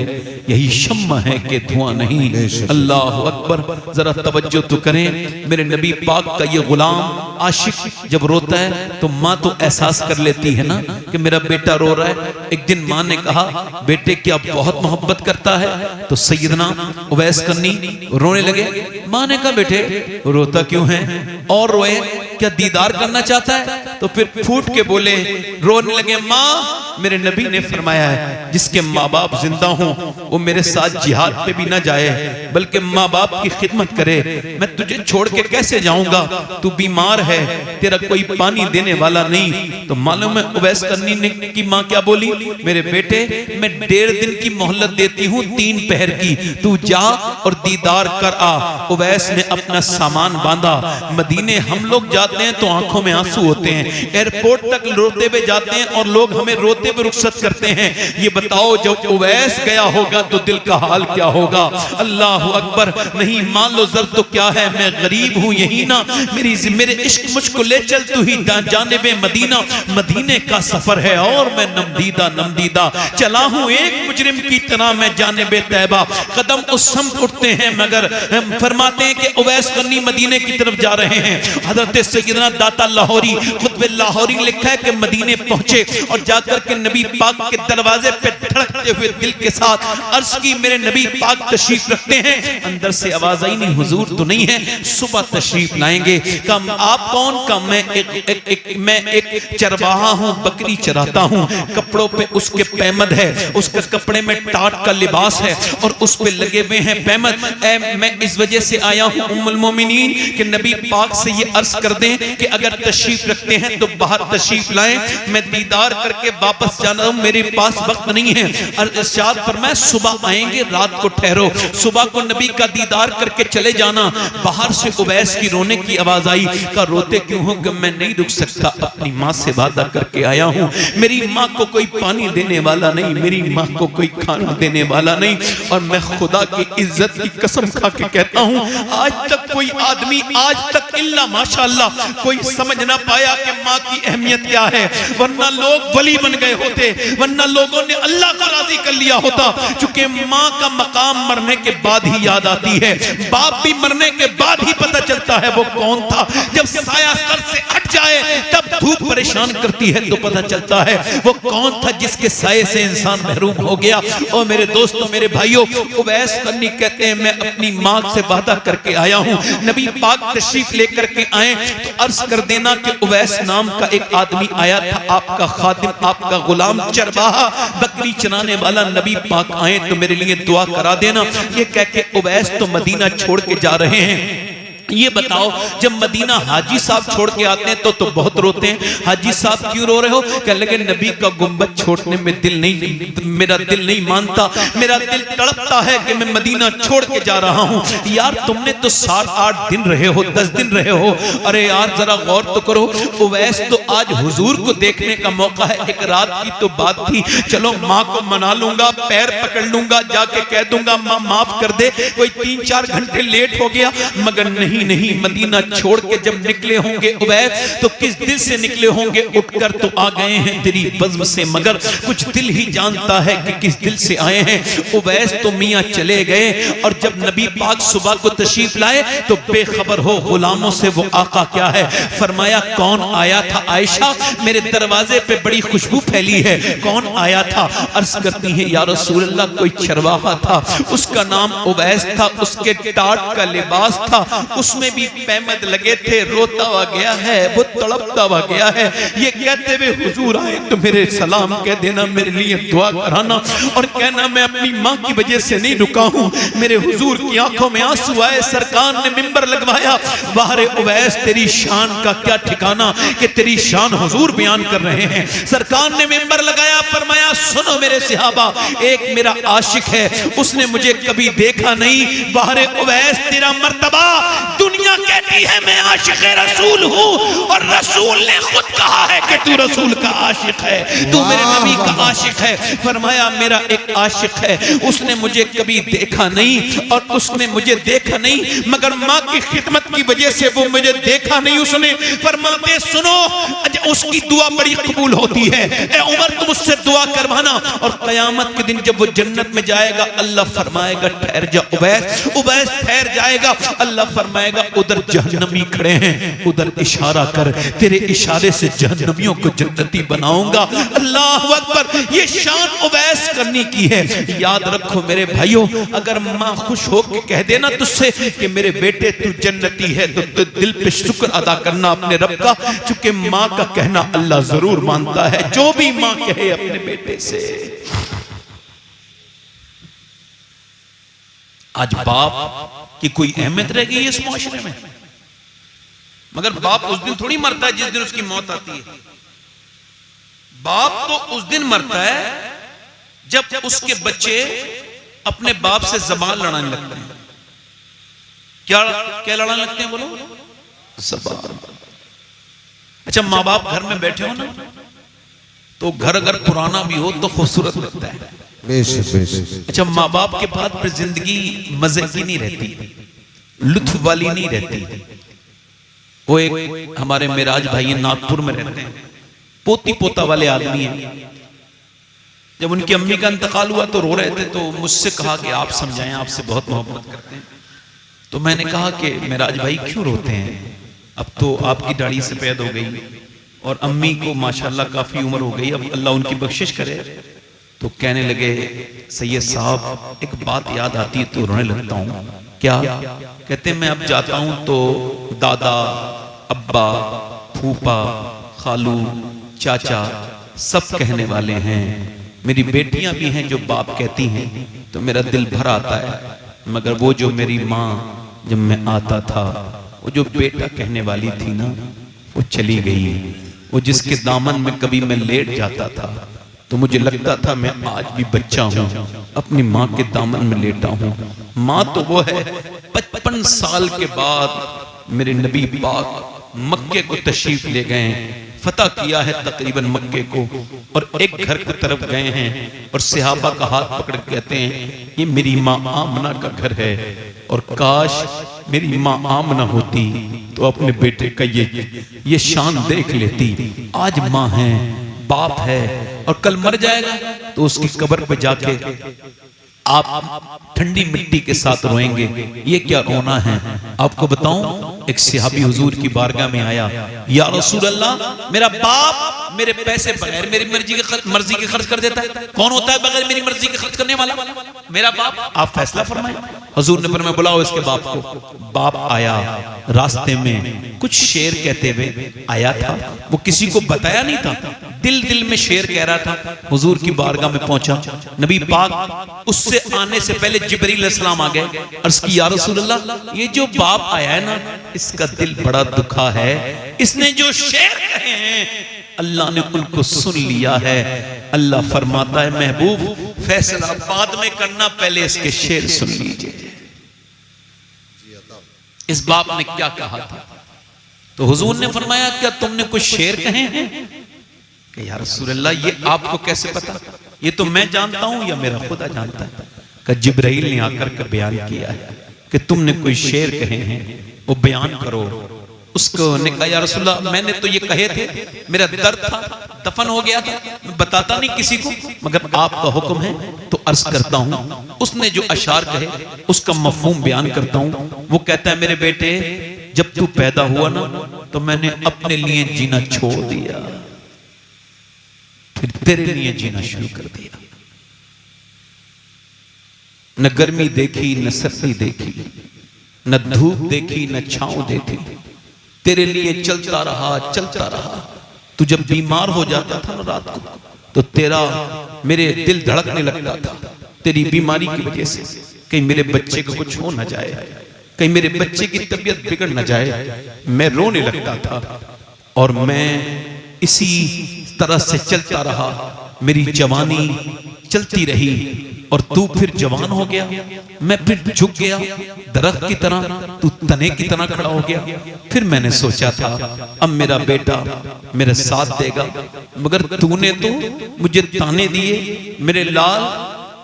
यही शम्मा है कि धुआं नहीं। अल्लाह अकबर। जरा तवज्जो तो करें, मेरे नबी पाक का ये गुलाम आशिक जब रोता है तो माँ तो एहसास कर लेती है ना कि मेरा बेटा रो रहा है। एक दिन माँ ने कहा बेटे क्या बहुत मोहब्बत करता है, तो सैयदना उवैस करनी रोने लगे। माँ ने कहा बेटे रोता क्यों है, और रोए क्या दीदार करना चाहता है? तो फिर फूट के बोले रोने लगे माँ मेरे नबी ने फरमाया है जिसके माँ बाप जिंदा हों वो मेरे साथ जिहाद पे भी ना जाए बल्कि माँ बाप की खिदमत करे। मैं तुझे छोड़ के कैसे जाऊंगा, तू बीमार है, तेरा कोई पानी देने वाला नहीं। तो मालूम है उवैस करनी ने की माँ क्या बोली, मेरे बेटे मैं 1.5 दिन की मोहलत देती हूँ, 3 पहर की, तू जा और दीदार कर आ। उवैस ने अपना सामान बांधा। मदीने हम लोग जाते हैं तो आंखों में आंसू होते हैं, एयरपोर्ट तक रोते हुए जाते हैं और लोग हमें रोते हुए रुखसत करते हैं। ये बताओ जब उवैस गया होगा तो दिल का हाल क्या होगा। अल्लाह अकबर। नहीं मान लो जर तो क्या है, मैं गरीब हूँ यही ना, मेरे इश्क मुझको ले चल तू ही जानिबे मदीना, मदीने का सफर है और मैं नमदीदा चला हूँ एक मुजरिम की तरह मैं जानिबे तैबा। कदम उस समत उठते हैं मगर फरमाते हैं कि उवैस करनी मदीने की तरफ जा रहे हैं। हजरत सैयदना दाता लाहौरी खुतबे लाहौरी लिखा है कि मदीने पहुंचे और जाकर के नबी पाक के दरवाजे पे धड़कते हुए दिल के साथ अर्ज की मेरे नबी पाक तशरीफ रखते हैं। अंदर से आवाज आई नहीं हुजूर तो नहीं है, सुबह तशरीफ लाएंगे। कम आप कौन? कम मैं एक चरवाहा हूँ, बकरी चराता हूँ, कपड़ों पे उसके पैमद है, उसके कपड़े में टाट का लिबास है और उस पे लगे हुए हैं पैमद। मैं इस वजह से आया हूँ उम्मुल मोमिनीन कि नबी पाक से ये अर्ज कर दें कि अगर तशरीफ रखते हैं तो बाहर तशरीफ लाएं, मैं दीदार करके वापस जाना हूं, मेरे पास वक्त नहीं है। और इरशाद फरमाया सुबह आएंगे, रात को ठहरो, सुबह को नबी का दीदार करके चले जाना। बाहर से उवैस की रोने की आवाज आई। का रोते क्यों हो? कि मैं नहीं रुक सकता, अपनी माँ से वादा करके आया हूं, मेरी माँ को कोई पानी देने वाला नहीं, मेरी माँ को कोई खाना देने वाला नहीं। और मैं खुदा की इज्जत की कसम खा के कहता हूं आज तक कोई आदमी आज तक इल्ला माशाअल्लाह कोई समझ ना पाया कि माँ की अहमियत क्या है, वरना लोग वली बन गए गए होते, वरना लोगों ने अल्लाह को राजी कर लिया होता। चूंकि माँ का मकाम मरने के बाद ही याद आती है, बाप भी मरने के बाद ही पता चलता है वो कौन था। जब साया सर से हट जाए तब धूप परेशान करती है तो पता चलता है वो कौन था जिसके साये से इंसान महरूम हो गया। और मेरे दोस्तों, मेरे भाइयों, उवैस करनी कहते हैं मैं अपनी माँ से वादा करके आया हूँ। नबी पाक तशरीफ लेकर के आए तो अर्ज कर देना कि उवैस नाम का एक आदमी आया था, आपका खादिम, आपका गुलाम, चरवाहा, बकरी चराने वाला। नबी पाक आए तो मेरे लिए दुआ करा देना। ये कह के उवैस तो मदीना छोड़ के जा रहे हैं। ये बताओ, जब मदीना हाजी साहब छोड़ के आते हैं तो बहुत रोते हैं। हाजी साहब क्यों रो रहे हो? कह लगे नबी का गुंबद छोड़ने में दिल नहीं, मेरा दिल नहीं मानता, मेरा दिल तड़पता है कि मैं मदीना छोड़ के जा रहा हूँ। यार तुमने तो 7-8 दिन रहे हो, 10 दिन रहे हो। अरे यार जरा गौर तो करो। उवैस तो आज हुजूर को देखने का मौका है, एक रात की तो बात थी, चलो माँ को मना लूंगा, पैर पकड़ लूंगा, जाके कह दूंगा माँ माफ कर दे, कोई 3-4 घंटे लेट हो गया। मगर नहीं, मदीना छोड़ के जब निकले होंगे उवैस तो किस दिल से निकले होंगे। उठकर तो आ गए हैं तेरी बज़्म से, मगर कुछ दिल ही जानता है कि किस दिल से आए हैं। उवैस तो मियां चले गए और जब नबी पाक सुबह को तशरीफ लाए तो बेखबर हो गुलामों से वो आका क्या है। फरमाया कौन आया था? आयशा, मेरे दरवाजे पे बड़ी खुशबू फैली है, कौन आया था? अर्ज करती है या रसूल अल्लाह, कोई चरवाहा था, उसका नाम उवैस था, उसके टाट का लिबास था, उसमें भी पैमद लगे थे, रोता हुआ गया है, वो तड़पता हुआ गया है। ये कहते हुए हुजूर आए तो मेरे सलाम कह देना, मेरे लिए दुआ कराना और कहना मैं अपनी माँ की वजह से नहीं रुका हूँ। मेरे हुजूर की आंखों में आंसू आए, सरकार ने मिंबर लगवाया। बाहर उवैस तेरी शान का क्या ठिकाना कि तेरी शान हुजूर बयान कर रहे हैं। सरकार ने मिंबर लगाया, फरमाया सुनो मेरे सहाबा, एक मेरा आशिक है, उसने मुझे कभी देखा नहीं। बाहर उवैस तेरा मर्तबा, दुनिया कहती है मैं आशिक रसूल हूँ और रसूल ने खुद कहा है कि तू रसूल का आशिक है, तू मेरे नबी का आशिक है। फरमाया मेरा एक आशिक है, उसने मुझे कभी देखा नहीं और उसने मुझे देखा नहीं, मगर माँ की खिदमत की वजह से वो मुझे देखा नहीं। उसने फरमाते सुनो, उसकी दुआ बड़ी कबूल होती है। ए उमर तुम उससे दुआ करवाना और कयामत के दिन जब वो जन्नत में जाएगा अल्लाह फरमाएगा ठहर जा उवैस। उवैस ठहर जाएगा, अल्लाह फरमाएगा उधर जहन्नमी खड़े हैं, उधर इशारा कर, तेरे इशारे से जहन्नमियों को जन्नती बनाऊंगा। अल्लाह अकबर। ये शान उवैस करनी की है। याद रखो मेरे भाइयों, अगर माँ खुश होकर कह देना तुझसे कि मेरे बेटे तू जन्नती है तो दिल पे शुक्र अदा करना अपने रब का, क्योंकि माँ का कहना अल्लाह जरूर मानता है, जो भी माँ कहे अपने बेटे से। आज बाप की कोई अहमियत रह गई इस माशरे में? मगर बाप उस दिन थोड़ी मरता है जिस दिन उसकी मौत आती है। बाप तो उस दिन मरता है जब उसके बच्चे अपने बाप से ज़बान लड़ाने लगते हैं। क्या क्या लड़ाने लगते हैं बोलो? ज़बान। अच्छा, माँ बाप घर में बैठे हो ना, तो घर अगर पुराना भी हो तो खूबसूरत लगता है। अच्छा, माँ बाप के बाद फिर जिंदगी मजे की नहीं रहती, लुत्फ वाली नहीं रहती। वो एक हमारे मिराज भाई नागपुर में रहते हैं, पोती पोता वाले आदमी हैं। जब उनकी अम्मी का इंतकाल हुआ तो रो रहे थे, तो मुझसे कहा कि आप समझाएं, आपसे बहुत मोहब्बत करते हैं। तो मैंने कहा कि मिराज भाई क्यों रोते हैं, अब तो आपकी दाढ़ी सफेद हो गई और अम्मी को माशाल्लाह काफी उम्र हो गई, अब अल्लाह उनकी बख्शिश करे। तो कहने लगे सैयद साहब एक बात याद आती है तो रोने लगता हूँ। क्या? कहते मैं अब जाता हूँ तो दादा, अब्बा, फूफा, खालू, चाचा सब कहने वाले हैं, मेरी बेटियां भी हैं जो बाप कहती हैं, तो मेरा दिल भर आता है। मगर वो जो मेरी माँ जब मैं आता था, वो जो बेटा कहने वाली थी ना, वो चली गई। वो जिसके दामन में कभी मैं लेट जाता था तो मुझे लगता था मैं आज भी बच्चा हूँ, अपनी माँ के दामन में लेटा हूँ। माँ तो वो है 55 साल के बाद मेरे नबी पाक मक्के को तशरीफ ले गए, फतह किया है तकरीबन मक्के को, और एक घर की तरफ गए हैं और सहाबा का हाथ पकड़ के कहते हैं ये मेरी माँ आमना का घर है, और काश मेरी माँ आमना होती तो अपने बेटे का ये शान देख लेती। आज माँ है, बाप है और कल मर जाएगा तो उसकी कब्र पे जाके आप ठंडी मिट्टी के साथ रोएंगे। ये क्या रोना है? आपको बताऊं, एक सहाबी हुजूर की बारगाह में आया, या रसूल अल्लाह, मेरा बाप मेरे पैसे बगैर मेरी मर्जी के खर्च कर देता है। कौन होता है बगैर मेरी मर्जी के खर्च करने वाला? मेरा बाप। आप फैसला फरमाएं। हुजूर ने फरमाया बुलाओ इसके बाप को। बाप आया, रास्ते में कुछ शेर कहते हुए आया था, वो किसी को बताया नहीं था, दिल दिल में शेर कह रहा था। हुजूर की बारगाह में पहुंचा, नबी पाक उससे आने से पहले जिब्रील अलैहिस्सलाम आ गए। अर्ज की या रसूल अल्लाह, ये जो बाप आया है ना, इसका दिल बड़ा दुखा है, इसने जो शेर कहे हैं अल्लाह ने उनको सुन लिया है। अल्लाह फरमाता है महबूब, फैसला बाद में करना, पहले इसके शेर सुन लीजिए। इस बाप ने क्या कहा था? तो हुजूर ने फरमाया क्या तुमने कुछ शेर कहे हैं? कि या रसूल अल्लाह, ये आपको कैसे पता? ये तो मैं जानता हूं या मेरा खुदा जानता है? कि जिब्राइल ने आकर के बयान किया है कि तुमने कोई शेर कहे हैं, वो बयान करो। उसको ने कहा या रसूल अल्लाह, मैंने तो ये कहे थे, मेरा दर्द था, दफन हो गया था, मैं बताता नहीं किसी को, मगर आपका हुक्म है तो अर्ज करता हूं। उसने जो अशार कहे उसका मफहूम बयान करता हूं। वो कहता है मेरे बेटे, जब तू पैदा हुआ ना तो मैंने अपने लिए जीना छोड़ दिया, फिर तेरे लिए जीना शुरू कर दिया। न गर्मी देखी, न सर्दी देखी, न धूप देखी, न छांव देखी, तेरे लिए चलता रहा, चलता रहा। तू जब बीमार हो जाता था ना रात को, तो तेरा मेरे दिल धड़कने लगता था तेरी बीमारी की वजह से, कहीं मेरे बच्चे को कुछ हो ना जाए, कहीं मेरे बच्चे की तबीयत बिगड़ ना जाए। मैं रोने लगता था और मैं इसी तरह से चलता रहा। मेरी जवानी चलती रही और तू फिर जवान हो गया, मैं फिर झुक गया दरख्त की तरह, तू तने की तरह खड़ा हो गया। फिर मैंने सोचा था अब मेरा बेटा मेरा साथ देगा, मगर तूने तो मुझे ताने दिए, मेरे लाल,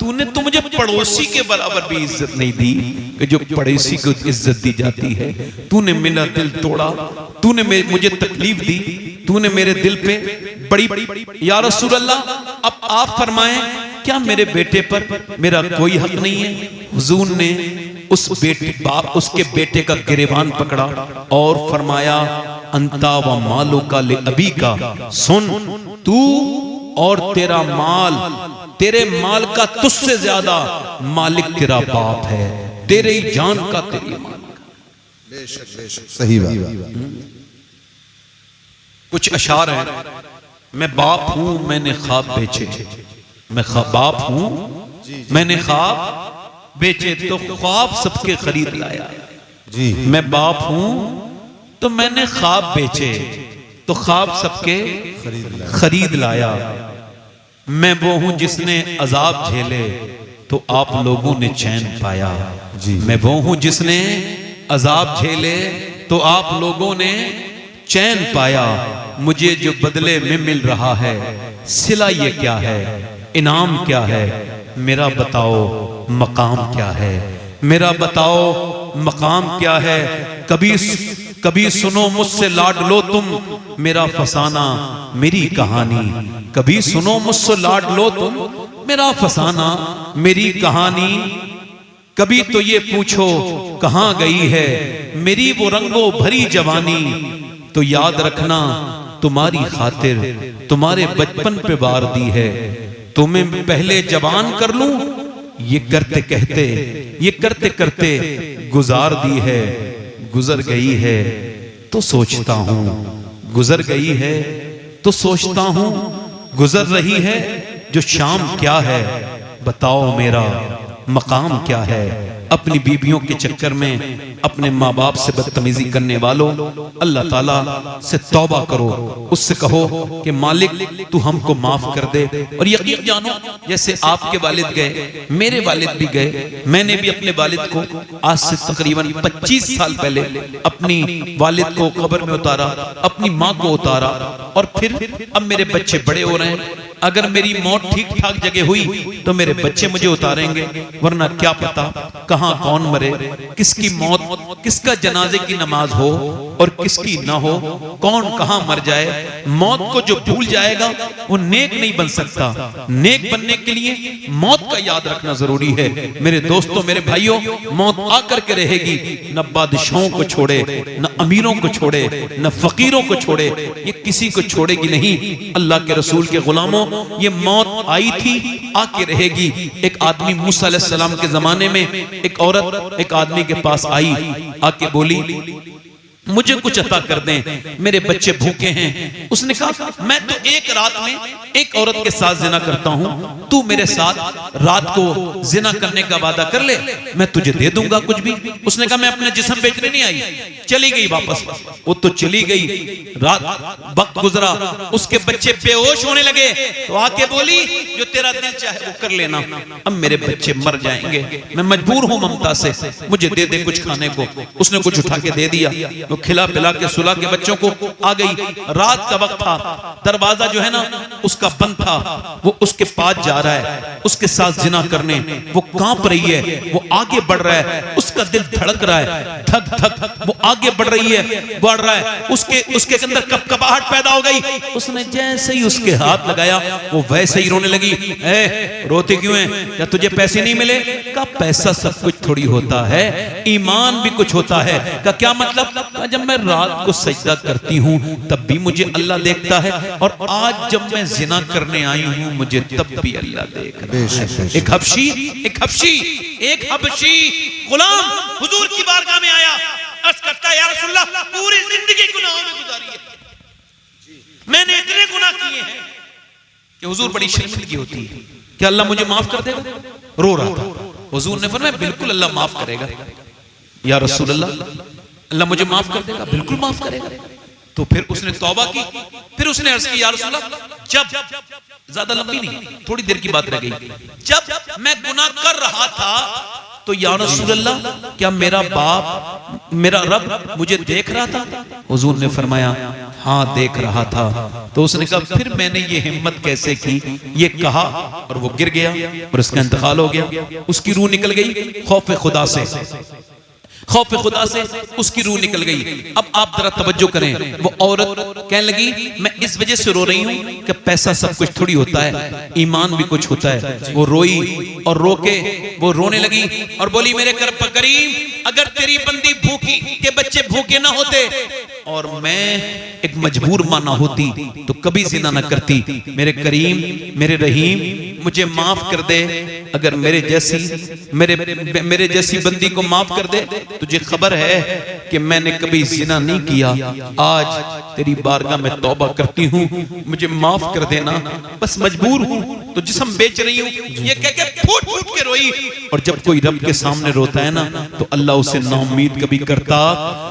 तूने तो मुझे पड़ोसी के बराबर भी इज्जत नहीं दी कि जो पड़ोसी को इज्जत दी जाती है। तूने मेरा दिल तोड़ा, तूने मुझे तकलीफ दी, तूने मेरे दिल पे बड़ी। या रसूल अल्लाह, अब आप फरमाएं क्या मेरे बेटे पर मेरा कोई हक नहीं है? हुजूर ने उस बेटे बाप उसके बेटे का गिरेबान पकड़ा और फरमाया अंता व मालो का ले अभी का, सुन तू और तेरा माल, तेरे माल का तुझसे ज्यादा मालिक तेरा बाप है, तेरे ही जान का तेरी माल का। बेशक बेशक सही बात। कुछ अशार है, मैं बाप हूं मैंने ख्वाब बेचे, मैं बाप हूं मैंने ख्वाब बेचे तो ख्वाब सबके खरीद लाया। जी, मैं बाप हूं तो मैंने ख्वाब बेचे तो ख्वाब सबके खरीद लाया। मैं वो हूं जिसने अजाब झेले तो आप लोगों ने चैन पाया। जी, मैं वो हूं जिसने अजाब झेले तो आप लोगों ने चैन पाया। मुझे जो बदले में मिल रहा है सिला ये क्या है, इनाम क्या है, मेरा बताओ मकाम क्या है, मेरा बताओ मकाम क्या है। कभी सुनो मुझसे लाड लो तुम, मेरा फसाना मेरी कहानी। कभी सुनो मुझसे लाड लो तुम, मेरा फसाना मेरी कहानी। कभी तो ये पूछो कहां गई है मेरी वो रंगों भरी जवानी। तो याद रखना तुम्हारी खातिर तुम्हारे बचपन पे वार दी है, तुम्हें पहले जवान कर लूं ये करते कहते, ये करते करते गुजार दी है। गुजर गई है तो सोचता हूं, गुजर गई है तो सोचता हूं, गुजर रही है जो शाम क्या है, बताओ मेरा मकाम क्या है। अपनी बीबियों के चक्कर में अपने माँ बाप से बदतमीजी करने वालों, अल्लाह ताला से तौबा करो, उससे कहो कि मालिक तू हमको माफ कर दे। और यकीन जानो जैसे आपके वालिद गए, मेरे वालिद भी गए, मैंने भी अपने वालिद को आज से तकरीबन 25 साल पहले अपनी वालिद को कब्र में उतारा, अपनी माँ को उतारा, और फिर अब मेरे बच्चे बड़े हो रहे हैं, अगर मेरी मौत ठीक ठाक जगह हुई तो मेरे बच्चे मुझे उतारेंगे, वरना क्या पता कहां कौन मरे, किसकी मौत, किसका जनाजे की नमाज हो और किसकी ना हो, कौन कहां मर जाए। मौत को जो भूल जाएगा वो नेक नहीं बन सकता। नेक बनने के लिए मौत का याद रखना जरूरी है। मेरे दोस्तों, मेरे भाइयों, मौत आकर के रहेगी, न बादशाहों को छोड़े, न अमीरों को छोड़े, न फकीरों को छोड़े, ये किसी को छोड़ेगी नहीं। अल्लाह के रसूल के गुलामों, ये मौत आई थी, आके रहेगी। एक आदमी मूसा अलैहिस्सलाम के जमाने में एक औरत एक आदमी के पास आई, आके बोली मुझे कुछ अता कर दें, मेरे बच्चे भूखे हैं। उसने कहा मैं तो एक रात में एक औरत के साथ जिना करता हूं, तू मेरे साथ रात को जिना करने का वादा कर ले, मैं तुझे दे दूंगा कुछ भी। उसने कहा मैं अपना जिस्म बेचने नहीं आई। चली गई वापस। वो तो चली गई, रात वक्त गुजरा, उसके बच्चे बेहोश होने लगे, तो आके बोली जो तेरा दिल चाहे वो कर लेना, अब मेरे बच्चे मर जाएंगे, मैं मजबूर हूं ममता से, मुझे दे दे कुछ खाने को। उसने कुछ उठा के दे दिया, वो खिला पिला के सुला के बच्चों को आ गई। रात का वक्त था, दरवाजा जो है ना उसका बंद था, वो उसके पास जा रहा है उसके साथ जिना करने, वो कांप रही है, वो आगे बढ़ रहा है, उसका दिल धड़क रहा है, धक धक, वो आगे बढ़ रही है, बढ़ रहा है, उसके अंदर कपकपाहट पैदा हो गई। उसने जैसे ही उसके हाथ लगाया वो वैसे ही रोने लगी। रोती क्यों है? क्या तुझे पैसे नहीं मिले? का पैसा सब कुछ थोड़ी होता है, ईमान भी कुछ होता है। का क्या मतलब? जब मैं रात को सजदा करती हूँ तब भी मुझे अल्लाह देखता है, और आज जब मैं जिना करने आई हूँ मुझे तब भी अल्लाह देख रहा है। एक हबशी गुलाम हुजूर की बारगाह में आया, अर्ज़ करता है या रसूलल्लाह, पूरी जिंदगी गुनाहों में गुजारी है, मैंने इतने गुनाह किए हैं कि हुजूर बड़ी शर्मिंदगी होती है, क्या अल्लाह मुझे माफ कर देगा? रो रहा था। हुजूर ने फरमाया बिल्कुल अल्लाह माफ करेगा। या रसूलल्लाह, अल्लाह मुझे माफ कर देगा? बिल्कुल माफ करेगा। तो फिर उसने तौबा की, फिर उसने अर्ज की या रसूलल्लाह, जब ज्यादा लंबी नहीं, थोड़ी देर की बात रह गई, जब मैं गुनाह कर रहा था तो या रसूलल्लाह, क्या मेरा बाप, मेरा रब मुझे देख रहा था? हुजूर ने फरमाया हाँ देख रहा था। तो उसने कहा फिर मैंने ये हिम्मत कैसे की? ये कहा और वो गिर गया और उसका इंतकाल हो गया। उसकी रूह निकल गई खौफ खुदा से, खौफ खुदा से उसकी रूह निकल गई। अब आप जरा तवज्जो करें, वो औरत कहने लगी मैं इस वजह से रो रही हूं कि पैसा सब कुछ थोड़ी होता है, ईमान भी कुछ होता है। वो रोई और रो के वो रोने लगी और बोली मेरे करीम, अगर तेरी बंदी भूखी के बच्चे भूखे ना होते और मैं एक मजबूर मां ना होती तो कभी जिना ना करती। मेरे करीम, मेरे रहीम, मुझे माफ कर दे। अगर मेरे जैसी बंदी को माफ कर दे, तुझे खबर है कि मैंने कभी जिना नहीं किया, आज तेरी बारगाह में तौबा करती हूँ, मुझे माफ कर देना, बस मजबूर हूँ तो जिस्म बेच रही हूँ। ये कह के फूट फूट के रोई। और जब कोई रब के सामने रोता है ना तो अल्लाह उसे नाउम्मीद कभी करता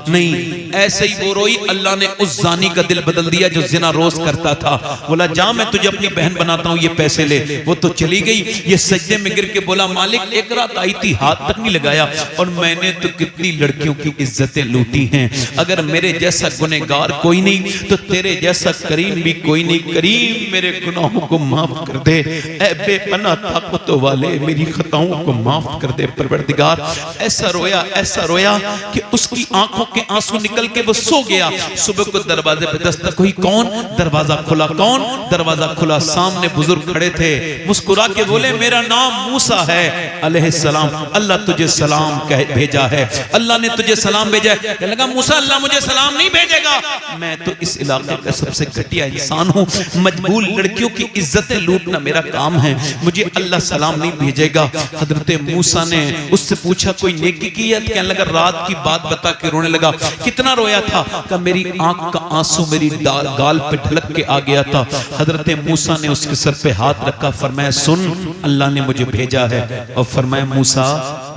नहीं। ऐसे ही वो रोई, अल्लाह ने उस जानी का दिल बदल दिया जो जिना रोज करता था। बोला जा मैं तुझे अपनी बहन बनाता हूँ, ये पैसे ले। वो तो चली गई। ये सजदे में गिर के बोला मालिक एक रात आई थी, हाथ तक नहीं लगाया, और मैंने तो कितनी लड़कियों की इज्जतें लूटी हैं। अगर मेरे जैसा गुनहगार कोई नहीं तो तेरे जैसा करीम भी कोई नहीं। करीम मेरे गुनाहों को माफ कर दे, ऐ बेपनाह ताकत वाले मेरी खताओं को माफ कर दे परवरदिगार। ऐसा रोया कि उसकी आंखों के आंसू निकल के वो सो गया। सुबह को दरवाजे पे दस्तक हुई, कौन? दरवाजा खुला। कौन? दरवाजा खुला, सामने बुजुर्ग खड़े थे, मुस्कुरा के बोले मेरा नाम मूसा है अलैहिस्सलाम, अल्लाह तुझे सलाम भेजा है, अल्लाह ने तुझे सलाम भेजा है। कहने लगा मूसा अल्लाह मुझे सलाम नहीं भेजेगा, मैं तो इस इलाके का सबसे घटिया इंसान हूँ, मजबूर लड़कियों की इज्जतें लूटना मेरा काम है, मुझे अल्लाह सलाम नहीं भेजेगा। हजरत मूसा ने उससे पूछा कोई नेकी की है? कहने लगा रात की बात बता के रोने लगा। कितना रोया था? कि मेरी आंख का आंसू मेरी गाल पे ढलक के आ गया था। हजरत मूसा ने उसके सर पे हाथ रखा, फरमाया सुन अल्लाह ने मुझे भेजा है। और फरमाया मूसा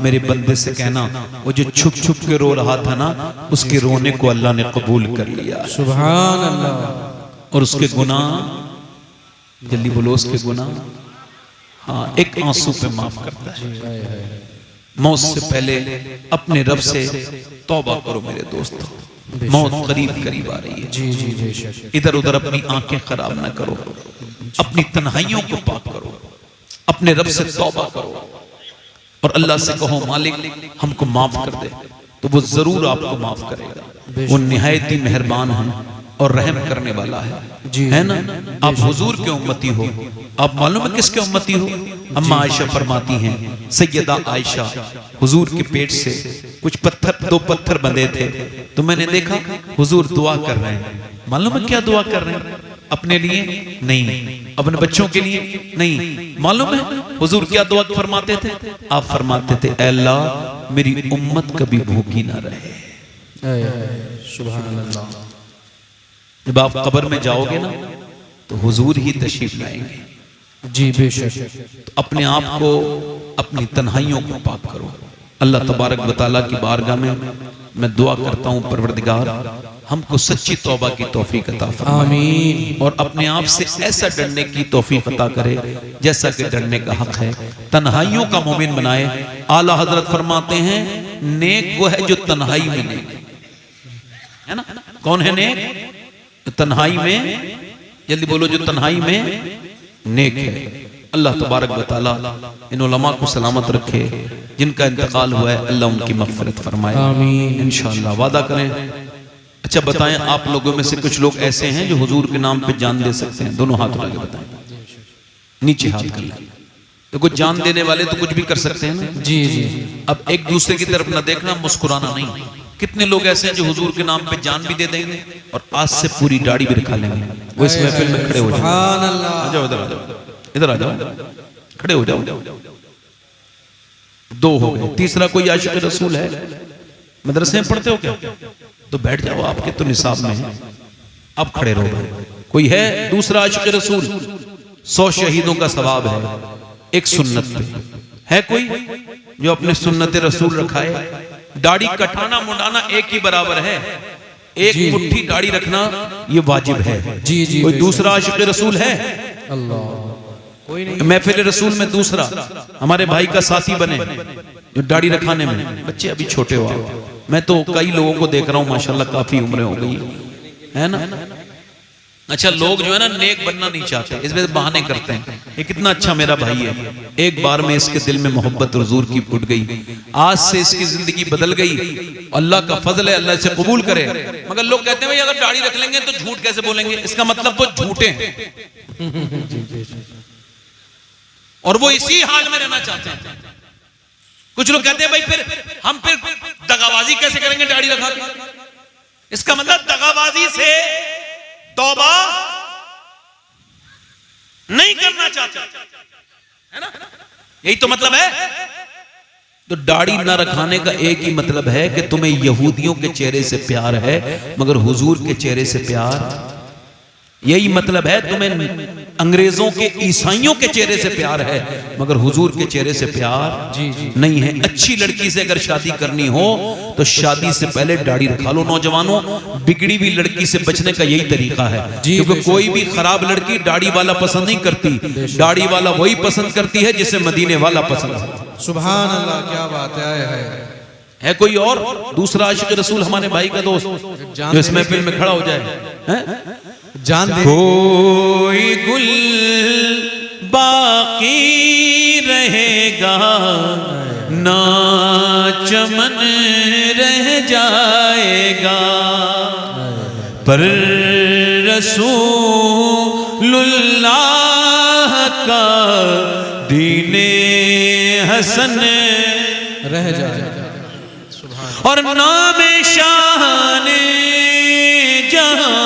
मेरे बंदे से कहना वो जो छुप छुप के रो रहा था ना, उसके रोने को अल्लाह ने कबूल कर लिया। सुभान अल्लाह। और उसके गुनाह, जल्दी बोलो, उसके गुनाह हाँ एक आंसू पे माफ करता है। मौत से पहले अपने रब से तौबा करो मेरे दोस्तों, मौत करीब करीब आ रही है। इधर उधर अपनी आंखें खराब ना करो, अपनी तन्हाइयों को पाक करो, अपने रब से तौबा करो और अल्लाह से कहो मालिक हमको माफ कर दे, तो वो जरूर आपको माफ करेगा। वो निहायत ही मेहरबान है और रहम करने वाला है ना। आप हुजूर के उम्मती हो, आप मालूम है किसके उम्मती हो? अम्मा आयशा फरमाती हैं, सैयदा आयशा हुजूर के पेट से कुछ पत्थर, 2 पत्थर बंधे थे, तो मैंने देखा हुजूर दुआ कर रहे हैं। मालूम है क्या दुआ कर रहे हैं? अपने लिए नहीं, अपने बच्चों के लिए नहीं। मालूम है हुजूर क्या दुआ फरमाते थे? आप फरमाते थे, ऐ अल्लाह मेरी उम्मत कभी भूखी ना रहे। सुभान अल्लाह। जब आप कब्र में जाओगे ना तो हुजूर ही तशरीफ लाएंगे। जी बेशक। तो अपने आप को, अपनी तन्हाइयों को पाक करो। अल्लाह तबारक व तआला की बारगाह में मैं दुआ करता हूँ, परवरदिगार हमको सच्ची तौबा की तौफीक अता फरमाए, आमीन। और अपने आप से ऐसा डरने की तौफीक अता करे जैसा कि डरने का हक है। तन्हाइयों का मोमिन बनाए। आला हजरत फरमाते हैं, नेक वो है जो तन्हाई में नेक है ना। कौन है नेक? तन्हाई में, जल्दी बोलो, जो तन्हाई में नेक है। अल्लाह तबारक व तआला इन उलमा को सलामत रखे, जिनका इंतकाल हुआ है अल्लाह उनकी मग़फ़िरत फरमाए आमीन इंशाअल्लाह। वादा करें। अच्छा बताएं, आप लोगों में से कुछ लोग ऐसे हैं जो हुजूर के नाम पे जान दे सकते हैं? दोनों हाथ उठा के बताएं, नीचे हाथ कर लें। तो कुछ जान देने वाले तो कुछ भी कर सकते हैं ना। जी जी। अब एक दूसरे की तरफ ना देखना, मुस्कुराना नहीं। कितने लोग ऐसे हैं जो हुजूर के नाम पे जान भी दे देंगे और आज से पूरी दाढ़ी भी रखा लेंगे। वो इस महफिल में खड़े हो जाओ। सुभान अल्लाह। आ जाओ, इधर आ जाओ, इधर आ जाओ, खड़े हो जाओ। 2 हो गए। तीसरा कोई आशिक रसूल है? मदरसे में पढ़ते हो क्या? तो बैठ जाओ, आपके तो निसाब में है, आप खड़े रहो। कोई है दूसरा आशिक रसूल? 100 शहीदों का सवाब है एक सुन्नत पे। है कोई जो अपने सुन्नत रसूल रखा है? दाढ़ी कटाना मुंडाना एक ही बराबर है। एक मुट्ठी दाढ़ी रखना ये वाजिब है। जी जी। कोई दूसरा आशिक रसूल है? अल्लाह, कोई नहीं। महफिल रसूल में दूसरा हमारे भाई का साथी बने जो दाढ़ी रखाने में। बच्चे अभी छोटे हो आप, मैं तो कई लोगों को देख रहा हूँ माशाल्लाह काफी उम्रें हो गई है ना। अच्छा, लोग जो है ना नेक बनना नहीं चाहते, इस वजह से बहाने करते हैं। ये कितना अच्छा मेरा भाई है, एक बार में इसके दिल में मोहब्बत हुजूर की उठ गई, आज से इसकी जिंदगी बदल गई। अल्लाह का फजल है, अल्लाह इसे कबूल करे। मगर लोग कहते हैं भाई अगर दाढ़ी रख लेंगे तो झूठ कैसे बोलेंगे? इसका मतलब वो झूठे हैं और वो इसी हाल में रहना चाहते हैं। कुछ लोग कहते हैं भाई फिर हम दगाबाजी कैसे करेंगे दाढ़ी रखा के? इसका मतलब दगाबाजी से तौबा नहीं करना चाहते, है ना? यही तो मतलब है। तो दाढ़ी न रखाने का एक ही मतलब है कि तुम्हें यहूदियों के चेहरे से प्यार है मगर हुजूर के चेहरे से प्यार, यही मतलब है। तुम्हें अंग्रेजों के, ईसाइयों के चेहरे से प्यार है मगर हुजूर के चेहरे से प्यार नहीं है। अच्छी लड़की से अगर शादी करनी हो तो शादी से पहले दाढ़ी रखा लो। नौजवानों, बिगड़ी हुई लड़की से बचने का यही तरीका है, क्योंकि कोई भी खराब लड़की दाढ़ी वाला पसंद नहीं करती। दाढ़ी वाला वही पसंद करती है जिसे मदीने वाला पसंद है। सुभान अल्लाह, क्या बात है कोई और दूसरा आशिक रसूल हमारे भाई का दोस्त जो इस महफिल में खड़ा हो जाए? जान दे। कोई गुल बाकी रहेगा ना चमन रह जाएगा, पर रसूलुल्लाह का दीने हसन रह जाएगा। और नाम शाने जहां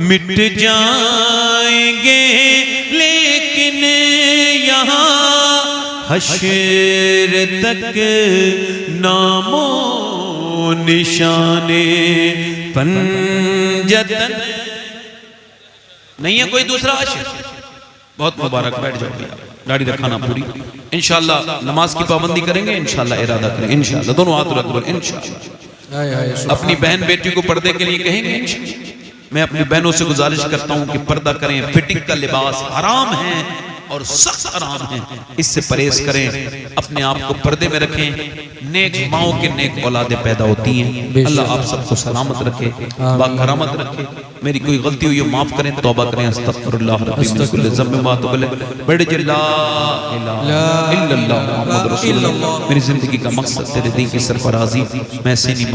मिट जाएंगे लेकिन यहाँ हश्र तक नामो निशाने पंजतन नहीं है कोई दूसरा आशिक। बहुत मुबारक, बैठ जाओ भैया, दाढ़ी रखाना पूरी। इंशाल्लाह नमाज की पाबंदी करेंगे, इंशाल्लाह इरादा करेंगे, इंशाल्लाह दोनों हाथ रख दो, इंशाल्लाह। अपनी बहन बेटी को पर्दे के लिए कहेंगे। मैं अपनी बहनों से गुजारिश करता हूं कि पर्दा करें। फिटिंग का लिबास हराम है, और सख्त हराम हैं। इससे परहेज करें, अपने आप को पर्दे में रखें। नेक माओ के नेक औलादें पैदा होती हैं। अल्लाह आप सबको सलामत रखे, बाकरामत रखे। मेरी कोई गलती हुई माफ करें, तौबा करें। अस्तगफिरुल्लाह रब्बी मिन कुल्लि ज़ंबिन व अतूबु इलैह। बड़े ला इलाहा इल्लल्लाह मुहम्मद रसूलुल्लाह। मेरी जिंदगी का मकसद तेरे दीन की सरफराजी। मैं ऐसे नहीं